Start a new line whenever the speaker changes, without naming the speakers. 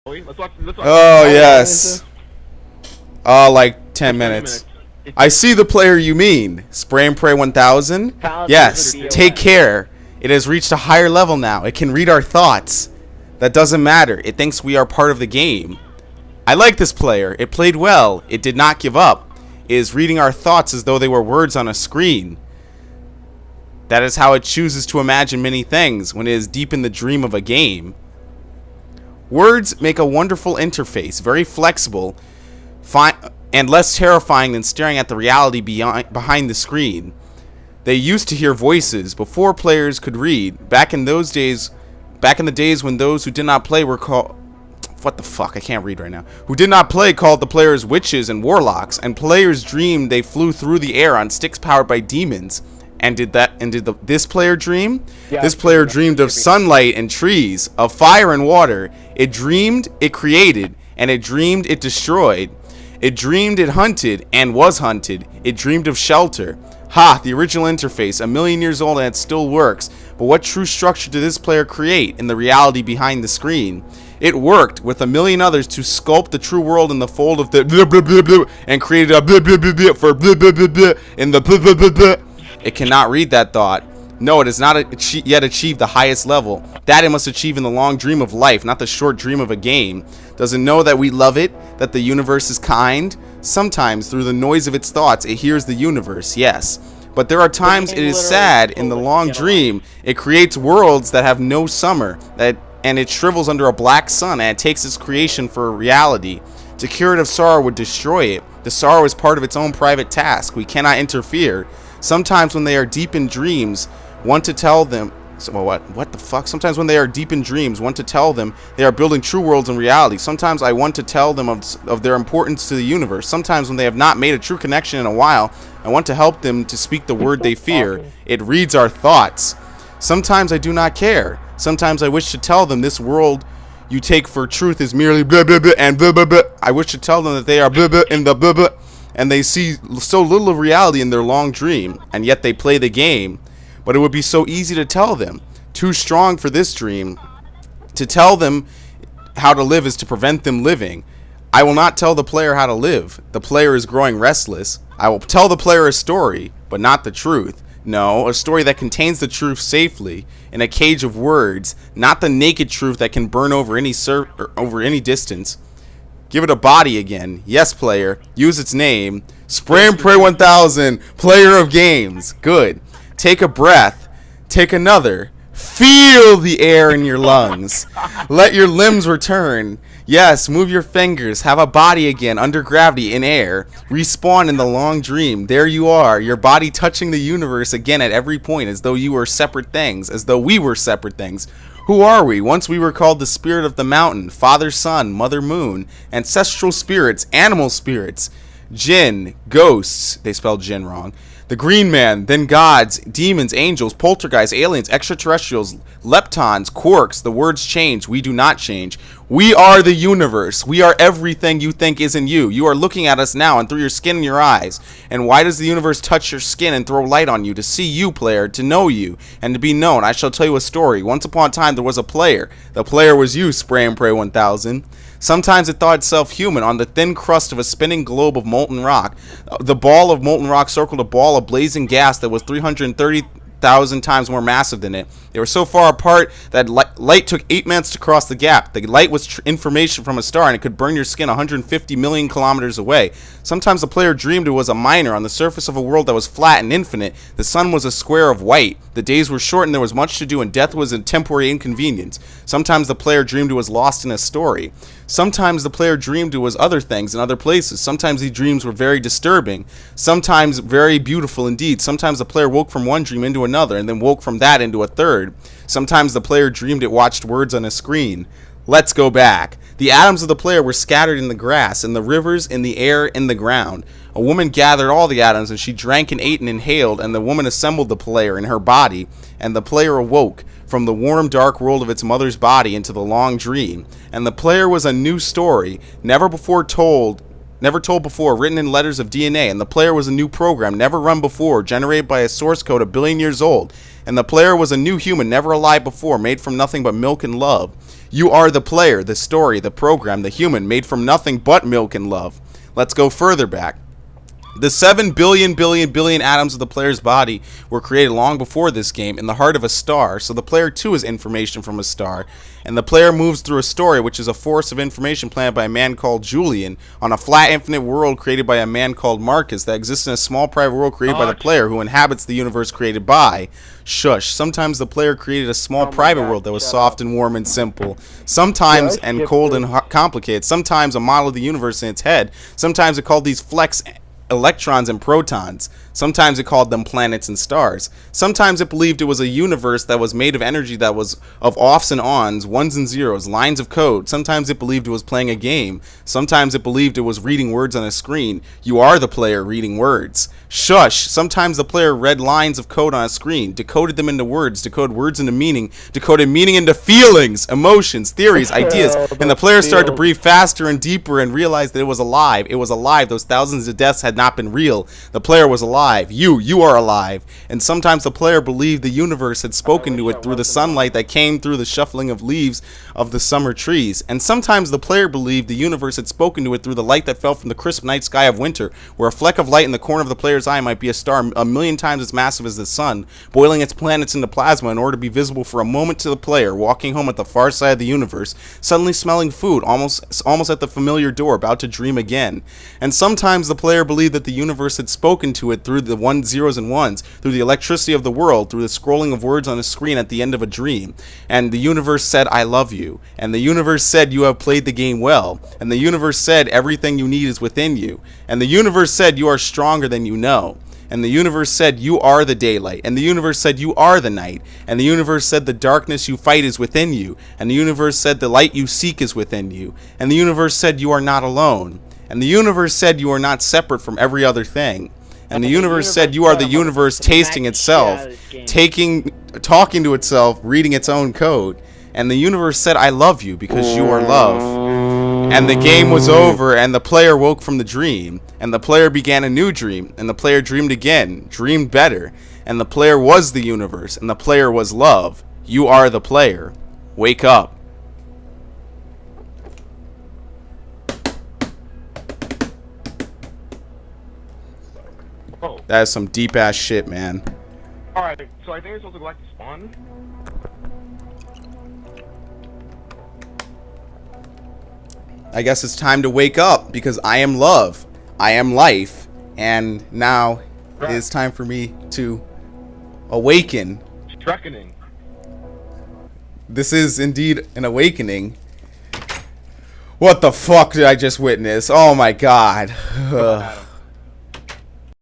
Oh, yes. Like 10 minutes. I see the player you mean. Spray and Pray 1000? Yes, take care. It has reached a higher level now. It can read our thoughts. That doesn't matter. It thinks we are part of the game. I like this player. It played well. It did not give up. It is reading our thoughts as though they were words on a screen. That is how it chooses to imagine many things when it is deep in the dream of a game. Words make a wonderful interface, very flexible, and less terrifying than staring at the reality behind the screen. They used to hear voices before players could read. Back in the days when those who did not play were called... What the fuck? I can't read right now. Who did not play called the players witches and warlocks, and players dreamed they flew through the air on sticks powered by demons. And did this player dream? Yeah, this player dreamed of sunlight and trees, of fire and water. It dreamed, it created, and it dreamed, it destroyed. It dreamed, it hunted, and was hunted. It dreamed of shelter. Ha, the original interface, 1,000,000 years old and it still works. But what true structure did this player create in the reality behind the screen? It worked with 1,000,000 others to sculpt the true world in the fold of the blah, blah, blah, blah, and created a blah, blah, blah, blah, for blah, blah, blah, blah, in the blah, blah, blah, blah. It cannot read that thought. No, it has not yet achieved the highest level. That it must achieve in the long dream of life, not the short dream of a game. Does it know that we love it, that the universe is kind? Sometimes, through the noise of its thoughts, it hears the universe, yes. But there are times it is sad in the long dream. It creates worlds that have no summer, and it shrivels under a black sun, and it takes its creation for a reality. To cure it of sorrow would destroy it. The sorrow is part of its own private task. We cannot interfere. Sometimes when they are deep in dreams, want to tell them... what the fuck? Sometimes when they are deep in dreams, want to tell them they are building true worlds in reality. Sometimes I want to tell them of their importance to the universe. Sometimes when they have not made a true connection in a while, I want to help them to speak the word they fear. It reads our thoughts. Sometimes I do not care. Sometimes I wish to tell them this world you take for truth is merely blah blah blah and blah blah blah. I wish to tell them that they are blah blah in the blah blah, and they see so little of reality in their long dream, and yet they play the game. But it would be so easy to tell them, too strong for this dream. To tell them how to live is to prevent them living. I will not tell the player how to live. The player is growing restless. I will tell the player a story, but not the truth. No, a story that contains the truth safely in a cage of words, not the naked truth that can burn over any distance. Give it a body again. Yes, player. Use its name. Spray and Pray 1000. Player of games. Good. Take a breath. Take another. Feel the air in your lungs. Let your limbs return. Yes, move your fingers. Have a body again under gravity in air. Respawn in the long dream. There you are. Your body touching the universe again at every point as though you were separate things. As though we were separate things. Who are we? Once we were called the spirit of the mountain, Father Sun, Mother Moon, ancestral spirits, animal spirits, jinn, ghosts, they spelled jinn wrong, the green man, then gods, demons, angels, poltergeists, aliens, extraterrestrials, leptons, quarks. The words change. We do not change. We are the universe. We are everything you think isn't you. You are looking at us now and through your skin and your eyes. And why does the universe touch your skin and throw light on you? To see you, player, to know you, and to be known. I shall tell you a story. Once upon a time there was a player. The player was you, Spray and Pray 1000. Sometimes it thought itself human on the thin crust of a spinning globe of molten rock. The ball of molten rock circled a ball of blazing gas that was 330,000 times more massive than it. They were so far apart that light took 8 minutes to cross the gap. The light was information from a star, and it could burn your skin 150 million kilometers away. Sometimes the player dreamed it was a miner on the surface of a world that was flat and infinite. The sun was a square of white. The days were short and there was much to do, and death was a temporary inconvenience. Sometimes the player dreamed it was lost in a story. Sometimes the player dreamed it was other things in other places. Sometimes these dreams were very disturbing. Sometimes very beautiful indeed. Sometimes the player woke from one dream into another, and then woke from that into a third. Sometimes the player dreamed it watched words on a screen. Let's go back. The atoms of the player were scattered in the grass, in the rivers, in the air, in the ground. A woman gathered all the atoms, and she drank and ate and inhaled, and the woman assembled the player in her body, and the player awoke from the warm, dark world of its mother's body into the long dream. And the player was a new story, never told before, written in letters of DNA. And the player was a new program, never run before, generated by a source code 1 billion years old. And the player was a new human, never alive before, made from nothing but milk and love. You are the player, the story, the program, the human, made from nothing but milk and love. Let's go further back. The 7 billion atoms of the player's body were created long before this game in the heart of a star, so the player too is information from a star, and the player moves through a story which is a force of information planted by a man called Julian on a flat infinite world created by a man called Marcus that exists in a small private world created by the player who inhabits the universe created by... Shush. Sometimes the player created a small private world that was soft and warm and simple. Sometimes and cold and complicated. Sometimes a model of the universe in its head. Sometimes it called these flecks electrons and protons. Sometimes it called them planets and stars. Sometimes it believed it was a universe that was made of energy that was of offs and ons, ones and zeros, lines of code. Sometimes it believed it was playing a game. Sometimes it believed it was reading words on a screen. You are the player reading words. Shush. Sometimes the player read lines of code on a screen, decoded them into words, decoded words into meaning, decoded meaning into feelings, emotions, theories, ideas, and the player started to breathe faster and deeper and realized that it was alive. It was alive. Those thousands of deaths had not been real. The player was alive. You are alive. And sometimes the player believed the universe had spoken to it through the sunlight that came through the shuffling of leaves of the summer trees. And sometimes the player believed the universe had spoken to it through the light that fell from the crisp night sky of winter, where a fleck of light in the corner of the player's eye might be a star a million times as massive as the sun, boiling its planets into plasma in order to be visible for a moment to the player, walking home at the far side of the universe, suddenly smelling food, almost at the familiar door, about to dream again. And sometimes the player believed that the universe had spoken to it through the zeros and ones, through the electricity of the world, through the scrolling of words on a screen at the end of a dream. And the universe said, I love you. And the universe said, you have played the game well. And the universe said, everything you need is within you. And the universe said, you are stronger than you know. And the universe said, you are the daylight. And the universe said, you are the night. And the universe said, the darkness you fight is within you. And the universe said, the light you seek is within you. And the universe said, you are not alone. And the universe said, you are not separate from every other thing. And the universe said, you are the universe tasting itself, talking to itself, reading its own code. And the universe said, I love you because you are love. And the game was over, and the player woke from the dream. And the player began a new dream. And the player dreamed again, dreamed better. And the player was the universe, and the player was love. You are the player. Wake up.
Oh.
That is some deep ass shit, man.
Alright, so I think we're supposed to go back to spawn.
I guess it's time to wake up because I am love. I am life. And now it is time for me to awaken.
Reckoning.
This is indeed an awakening. What the fuck did I just witness? Oh my god.